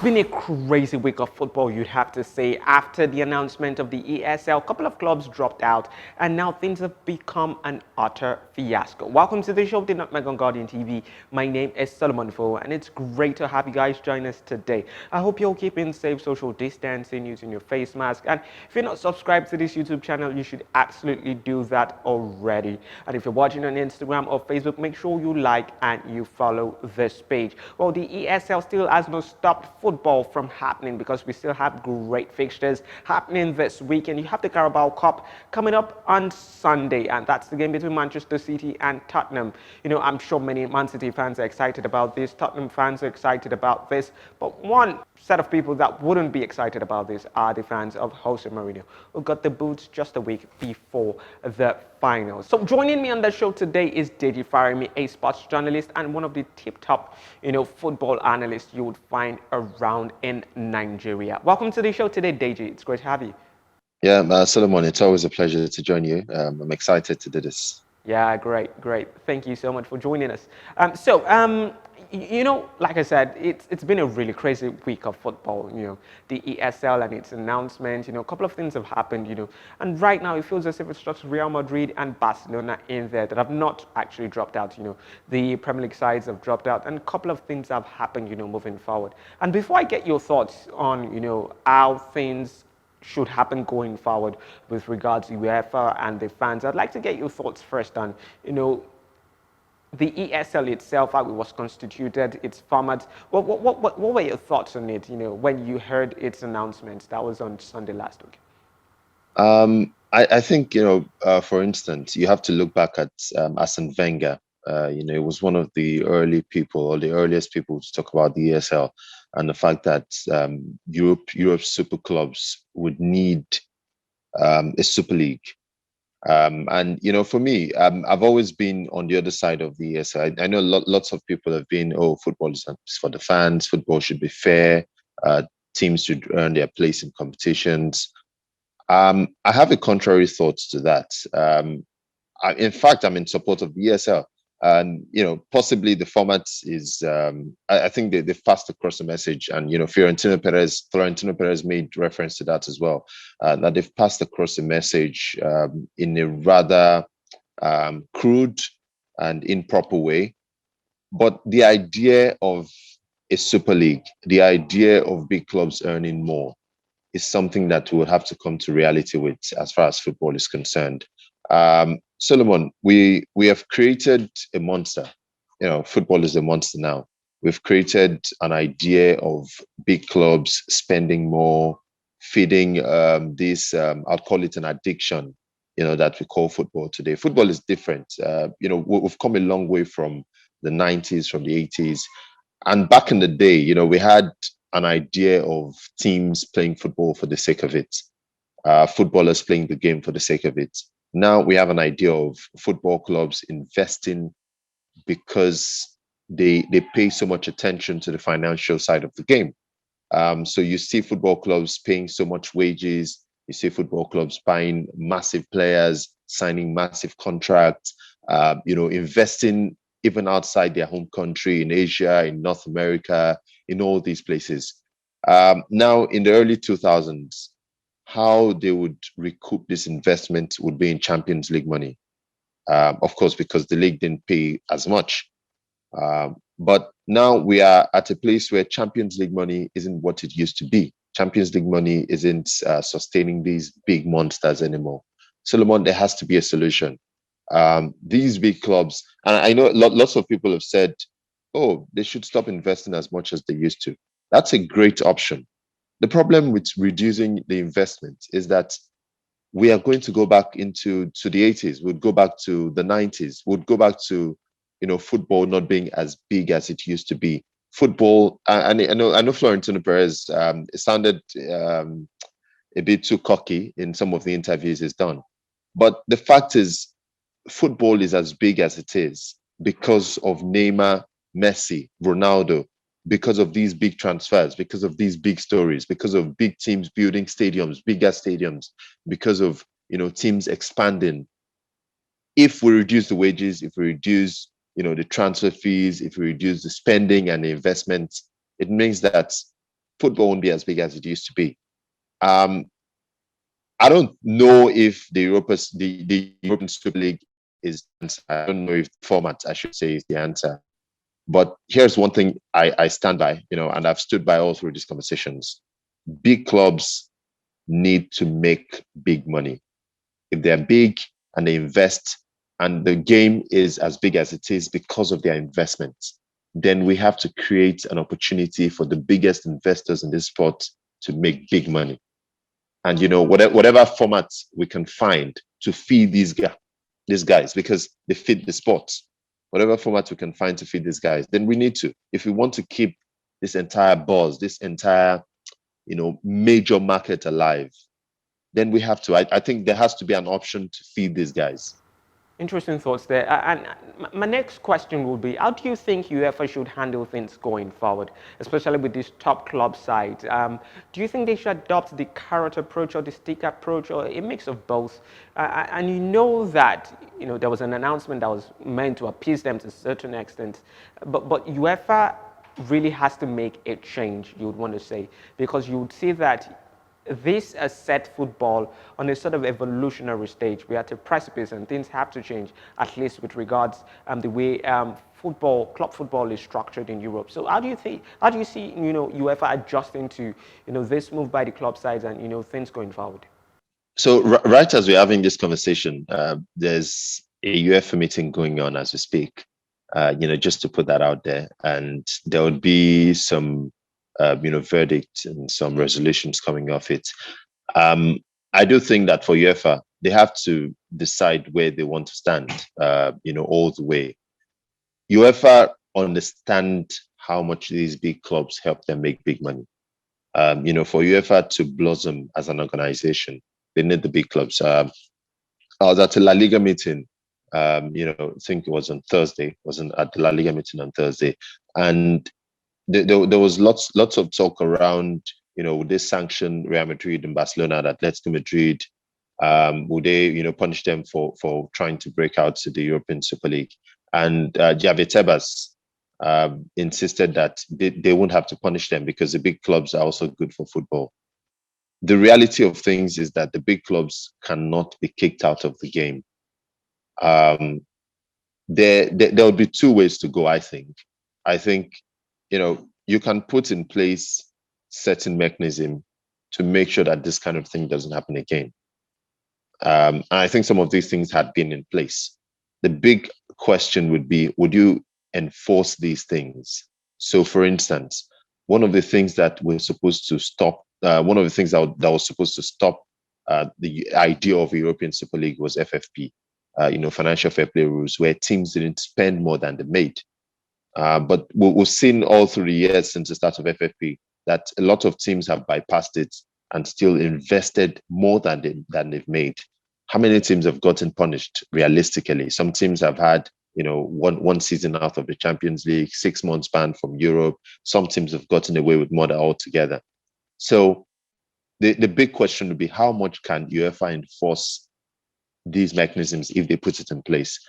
been a crazy week of football, you'd have to say. After the announcement of the ESL, a couple of clubs dropped out, and now things have become an utter fiasco. Welcome to the show, the Nutmeg on Guardian TV. My name is Solomon Fo, and it's great to have you guys join us today. I hope you're keeping safe, social distancing, using your face mask, and if you're not subscribed to this YouTube channel, you should absolutely do that already. And if you're watching on Instagram or Facebook, make sure you like and you follow this page. Well, the ESL still has not stopped football from happening because we still have great fixtures happening this weekend. You have the Carabao Cup coming up on Sunday, and that's the game between Manchester City and Tottenham. I'm sure many Man City fans are excited about this. Tottenham fans are excited about this. But one set of people that wouldn't be excited about this are the fans of Jose Mourinho, who got the boots just a week before the finals. So joining me on the show today is Deji Farimi, a sports journalist and one of the tip-top, football analysts you would find around in Nigeria. Welcome to the show today, Deji. It's great to have you. Yeah, Solomon, it's always a pleasure to join you. I'm excited to do this. Yeah, great. Thank you so much for joining us. Like I said, it's been a really crazy week of football. The ESL and its announcement. A couple of things have happened. And right now it feels as if it's just Real Madrid and Barcelona in there that have not actually dropped out. The Premier League sides have dropped out, and a couple of things have happened. Moving forward. And before I get your thoughts on how things should happen going forward with regards to UEFA and the fans, I'd like to get your thoughts first on, the ESL itself, how it was constituted, its format. What were your thoughts on it, when you heard its announcement? That was on Sunday last week. I think, for instance, you have to look back at Arsene Wenger. It was one of the early people or the earliest people to talk about the ESL and the fact that Europe's super clubs would need a super league. And for me, I've always been on the other side of the ESL. I know lots of people have been, oh, football is for the fans. Football should be fair. Teams should earn their place in competitions. I have a contrary thought to that. In fact, I'm in support of the ESL. And possibly the format is. I think they fast across the message, and Florentino Perez made reference to that as well. That they've passed across the message in a rather crude and improper way. But the idea of a super league, the idea of big clubs earning more, is something that we would have to come to reality with as far as football is concerned. Solomon, we have created a monster. Football is a monster now. We've created an idea of big clubs spending more, feeding this, I'll call it an addiction, that we call football today. Football is different. We've come a long way from the 90s, from the 80s. And back in the day, we had an idea of teams playing football for the sake of it, footballers playing the game for the sake of it. Now we have an idea of football clubs investing because they pay so much attention to the financial side of the game. So you see football clubs paying so much wages. You see football clubs buying massive players, signing massive contracts, investing even outside their home country, in Asia, in North America, in all these places. Now, in the early 2000s, how they would recoup this investment would be in Champions League money. Of course, because the league didn't pay as much. But now we are at a place where Champions League money isn't what it used to be. Champions League money isn't sustaining these big monsters anymore. Solomon, there has to be a solution. These big clubs, and I know lots of people have said, oh, they should stop investing as much as they used to. That's a great option. The problem with reducing the investment is that we are going to go back into the 80s. We'd go back to the 90s. We'd go back to football not being as big as it used to be. Football, and I know Florentino Perez sounded a bit too cocky in some of the interviews he's done, but the fact is, football is as big as it is because of Neymar, Messi, Ronaldo, because of these big transfers, because of these big stories, because of big teams building stadiums, bigger stadiums, because of teams expanding. If we reduce the wages, if we reduce the transfer fees, if we reduce the spending and the investments, it means that football won't be as big as it used to be. Um, I don't know if the European Super League is the answer. I don't know if the format, I should say, is the answer. But here's one thing I stand by, and I've stood by all through these conversations. Big clubs need to make big money. If they're big and they invest, and the game is as big as it is because of their investments, then we have to create an opportunity for the biggest investors in this sport to make big money. And whatever format we can find to feed these guys, because they feed the sport. Whatever format we can find to feed these guys, then we need to. If we want to keep this entire buzz, this entire major market alive, then we have to. I think there has to be an option to feed these guys. Interesting thoughts there. And my next question would be, how do you think UEFA should handle things going forward, especially with this top club side? Do you think they should adopt the carrot approach or the stick approach, or a mix of both? And you know that there was an announcement that was meant to appease them to a certain extent, but UEFA really has to make a change, you would want to say, because you would see that this has set football on a sort of evolutionary stage. We are at a precipice and things have to change, at least with regards the way club football is structured in Europe. So how do you see, UEFA adjusting to, this move by the club sides and, things going forward? So right as we're having this conversation, there's a UEFA meeting going on as we speak, just to put that out there. And there would be some verdict and some resolutions coming off it. Um, I do think that for UEFA, they have to decide where they want to stand, all the way. UEFA understand how much these big clubs help them make big money. For UEFA to blossom as an organization, they need the big clubs. I was at a La Liga meeting, I think it was on Thursday, wasn't at the La Liga meeting on Thursday. And there was lots of talk around, would they sanction Real Madrid and Barcelona, that Atletico Madrid, would they, punish them for trying to break out to the European Super League? And Javier Tebas insisted that they won't have to punish them because the big clubs are also good for football. The reality of things is that the big clubs cannot be kicked out of the game. Um, there would be two ways to go, I think. I think, you can put in place certain mechanism to make sure that this kind of thing doesn't happen again. And I think some of these things had been in place. The big question would be, would you enforce these things? So, for instance, one of the things that we're supposed to stop, one of the things that was supposed to stop the idea of a European Super League was FFP, financial fair play rules, where teams didn't spend more than they made. But we've seen all through the years since the start of FFP that a lot of teams have bypassed it and still invested more than they've made. How many teams have gotten punished realistically? Some teams have had, one season out of the Champions League, 6 months banned from Europe. Some teams have gotten away with murder altogether. So the big question would be, how much can UEFA enforce these mechanisms if they put it in place?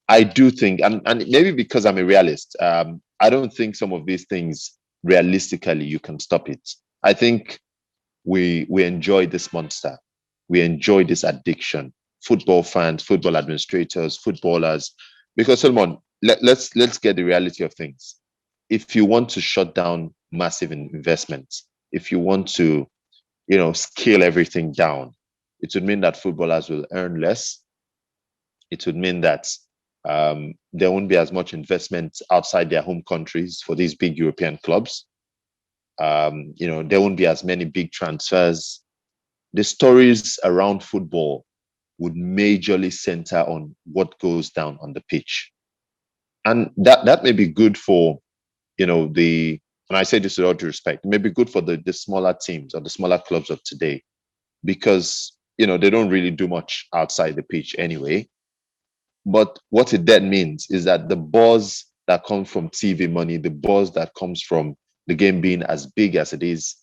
I do think, and maybe because I'm a realist, I don't think some of these things realistically you can stop it. I think we enjoy this monster. We enjoy this addiction. Football fans, football administrators, footballers. Because Solomon, let's get the reality of things. If you want to shut down massive investments, if you want to, scale everything down, it would mean that footballers will earn less. It would mean that there won't be as much investment outside their home countries for these big European clubs. There won't be as many big transfers. The stories around football would majorly center on what goes down on the pitch. And that may be good for, and I say this with all due respect, it may be good for the smaller teams or the smaller clubs of today, because, they don't really do much outside the pitch anyway. But what it then means is that the buzz that comes from TV money, the buzz that comes from the game being as big as it is,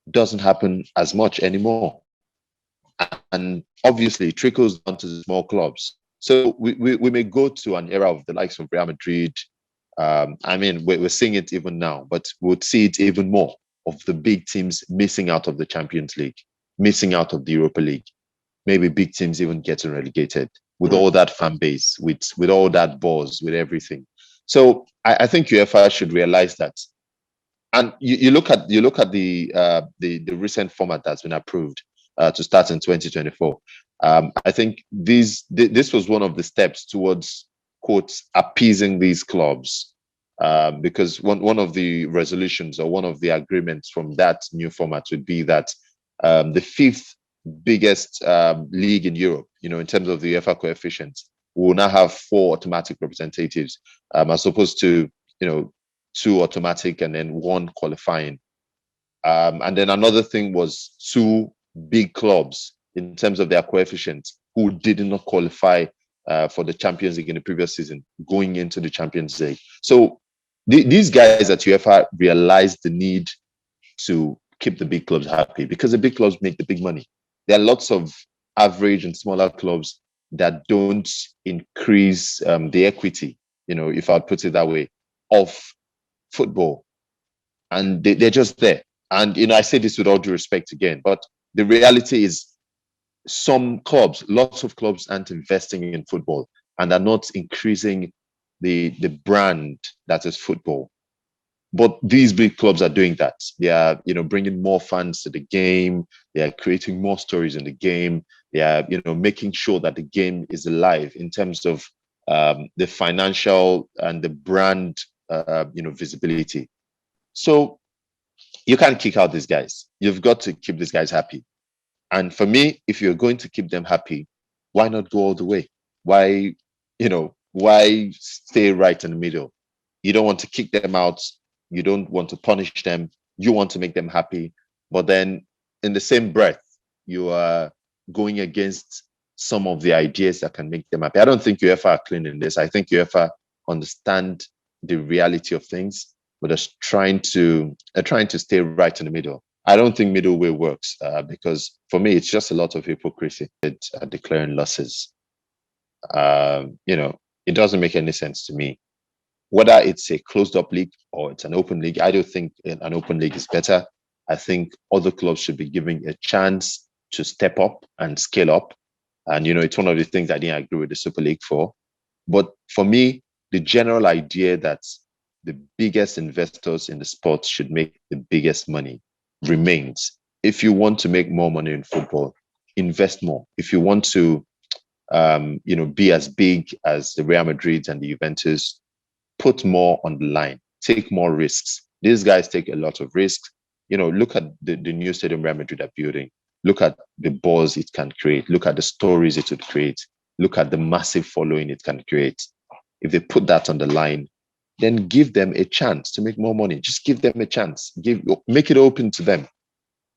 doesn't happen as much anymore. And obviously, it trickles down to the small clubs. So we may go to an era of the likes of Real Madrid. We're seeing it even now, but we'll see it even more. of the big teams missing out of the Champions League, missing out of the Europa League, maybe big teams even getting relegated with all that fan base, with all that buzz, with everything. So I think UEFA should realize that. And you look at the recent format that's been approved to start in 2024. I think this was one of the steps towards quotes appeasing these clubs, because one of the resolutions or one of the agreements from that new format would be that the fifth biggest league in Europe, in terms of the UEFA coefficients, will now have four automatic representatives, as opposed to two automatic and then one qualifying. And then another thing was two big clubs in terms of their coefficients who did not qualify for the Champions League in the previous season going into the Champions League. So these guys at UEFA realized the need to keep the big clubs happy because the big clubs make the big money. There are lots of average and smaller clubs that don't increase the equity, if I'd put it that way, of football. And they're just there. And, I say this with all due respect again, but the reality is lots of clubs aren't investing in football and are not increasing the brand that is football. But these big clubs are doing that. They are, bringing more fans to the game. They are creating more stories in the game. They are, making sure that the game is alive in terms of the financial and the brand, visibility. So you can't kick out these guys. You've got to keep these guys happy. And for me, if you're going to keep them happy, why not go all the way? Why stay right in the middle? You don't want to kick them out. You don't want to punish them. You want to make them happy. But then in the same breath, you are going against some of the ideas that can make them happy. I don't think UEFA are clean in this. I think UEFA understand the reality of things, but are trying to stay right in the middle. I don't think middle way works because for me, it's just a lot of hypocrisy at declaring losses. It doesn't make any sense to me. Whether it's a closed up league or it's an open league, I don't think an open league is better. I think other clubs should be given a chance to step up and scale up. And, it's one of the things I didn't agree with the Super League for. But for me, the general idea that the biggest investors in the sport should make the biggest money remains. If you want to make more money in football, invest more. If you want to, be as big as the Real Madrid and the Juventus, put more on the line, take more risks. These guys take a lot of risks. Look at the new stadium Real Madrid are building. Look at the buzz it can create. Look at the stories it would create. Look at the massive following it can create. If they put that on the line, then give them a chance to make more money. Just give them a chance. Make it open to them.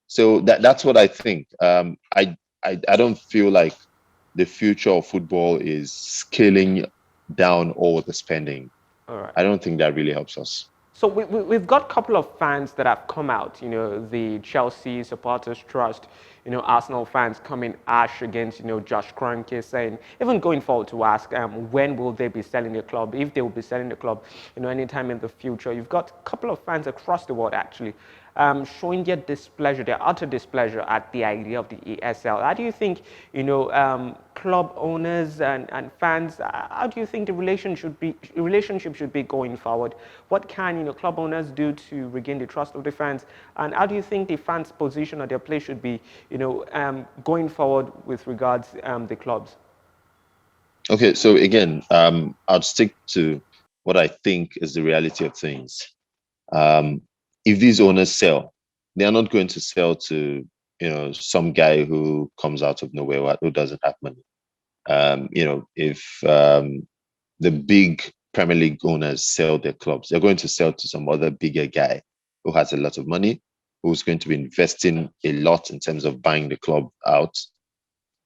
So that's what I think. I don't feel like the future of football is scaling down all the spending. All right. I don't think that really helps us. So we've got a couple of fans that have come out, the Chelsea Supporters Trust, Arsenal fans coming ash against, Josh Kroenke, saying, even going forward to ask, when will they be selling the club, if they will be selling the club, anytime in the future. You've got a couple of fans across the world, actually, showing their displeasure, their utter displeasure at the idea of the ESL. How do you think, club owners and fans, how do you think the relationship should be going forward? What can, club owners do to regain the trust of the fans? And how do you think the fans' position or their place should be, going forward with regards the clubs? Okay, so again, I'll stick to what I think is the reality of things. If these owners sell, they are not going to sell to some guy who comes out of nowhere who doesn't have money. If the big Premier League owners sell their clubs, they're going to sell to some other bigger guy who has a lot of money, who's going to be investing a lot in terms of buying the club out,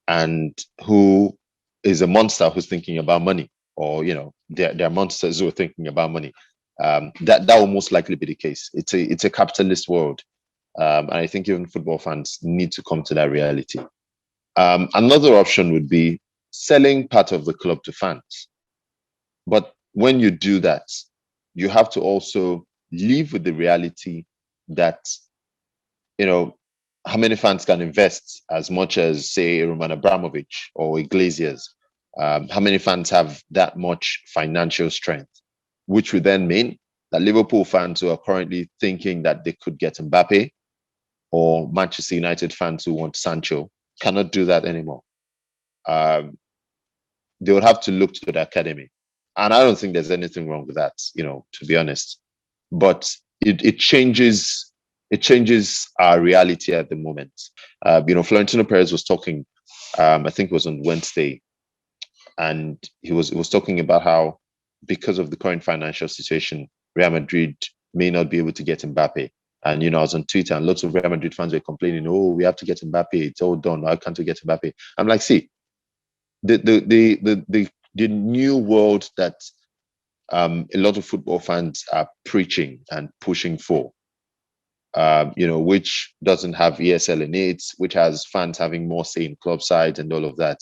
and who is a monster who's thinking about money, or they're monsters who are thinking about money. That will most likely be the case. It's a capitalist world, and I think even football fans need to come to that reality. Another option would be selling part of the club to fans, but when you do that, you have to also live with the reality that you know, how many fans can invest as much as, say, Roman Abramovich or Iglesias? How many fans have that much financial strength? Which would then mean that Liverpool fans who are currently thinking that they could get Mbappe, or Manchester United fans who want Sancho, cannot do that anymore. Um, they would have to look to the academy. And I don't think there's anything wrong with that, to be honest. But it changes our reality at the moment. Florentino Perez was talking, I think it was on Wednesday, and he was talking about how, because of the current financial situation, Real Madrid may not be able to get Mbappe. And I was on Twitter, and lots of Real Madrid fans were complaining, "Oh, we have to get Mbappe. It's all done. Why can't we get Mbappe?" I'm like, see, the new world that a lot of football fans are preaching and pushing for, which doesn't have ESL in it, which has fans having more say in club sides and all of that.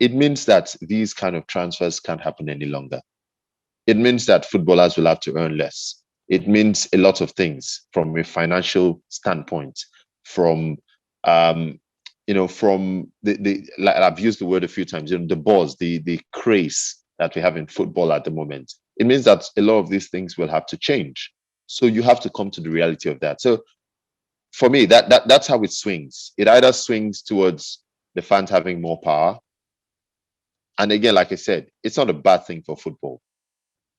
It means that these kind of transfers can't happen any longer. It means that footballers will have to earn less. It means a lot of things from a financial standpoint, from from the like I've used the word a few times, the buzz, the craze that we have in football at the moment. It means that a lot of these things will have to change. So you have to come to the reality of that. So for me, that's how it swings. It either swings towards the fans having more power. And again, like I said, it's not a bad thing for football.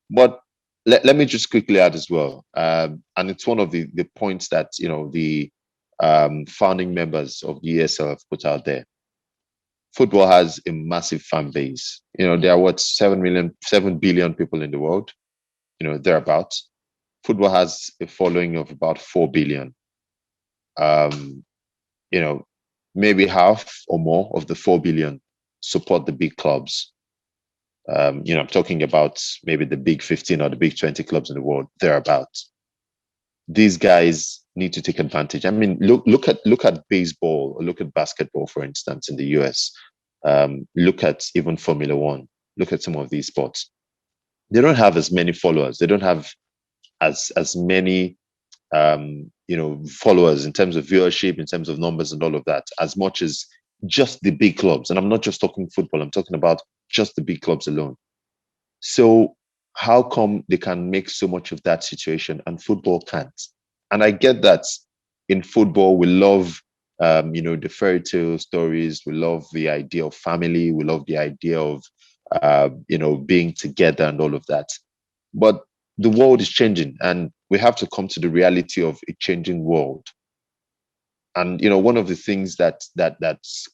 But let me just quickly add as well, and it's one of the points that the founding members of the ESL have put out there. Football has a massive fan base. There are what 7 billion people in the world. Thereabouts. Football has a following of about 4 billion. Um, you know, Maybe half or more of the 4 billion support the big clubs. I'm talking about maybe the big 15 or the big 20 clubs in the world, thereabouts. These guys need to take advantage. I mean, look at baseball, or look at basketball, for instance, in the US. Look at even Formula One. Look at some of these sports. They don't have as many followers. They don't have as many followers in terms of viewership, in terms of numbers and all of that, as much as just the big clubs. And I'm not just talking football, I'm talking about just the big clubs alone. So how come they can make so much of that situation and football can't? And I get that in football, we love, the fairy tale stories. We love the idea of family. We love the idea of, being together and all of that. But the world is changing, and we have to come to the reality of a changing world. And one of the things that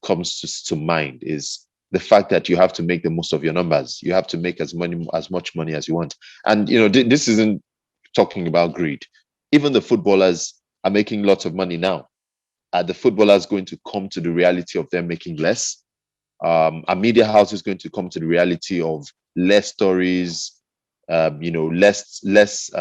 comes to mind is the fact that you have to make the most of your numbers. You have to make as much money as you want. And this isn't talking about greed. Even the footballers are making lots of money now. Are the footballers going to come to the reality of them making less? Are media houses going to come to the reality of less stories, less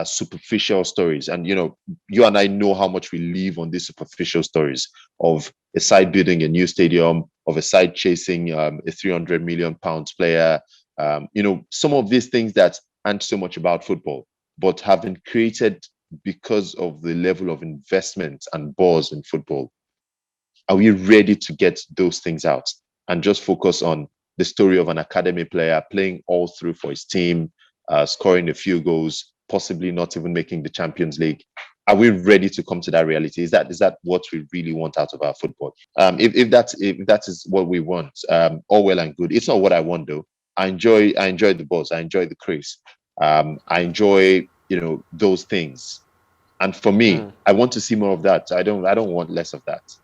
superficial stories? And you and I know how much we live on these superficial stories of a side building a new stadium, of a side chasing a 300 million pounds player. Some of these things that aren't so much about football, but have been created because of the level of investment and buzz in football. Are we ready to get those things out and just focus on the story of an academy player playing all through for his team, scoring a few goals, possibly not even making the Champions League? Are we ready to come to that reality? Is that what we really want out of our football? If that is what we want, all well and good. It's not what I want though. I enjoy the buzz. I enjoy the craze. I enjoy those things. And for me, I want to see more of that. I don't want less of that.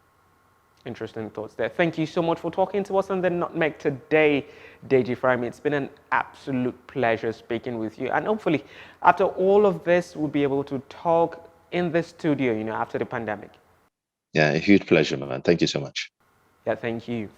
Interesting thoughts there. Thank you so much for talking to us on the Nutmeg today, Deji Frame. It's been an absolute pleasure speaking with you. And hopefully, after all of this, we'll be able to talk in the studio, after the pandemic. Yeah, a huge pleasure, man. Thank you so much. Yeah, thank you.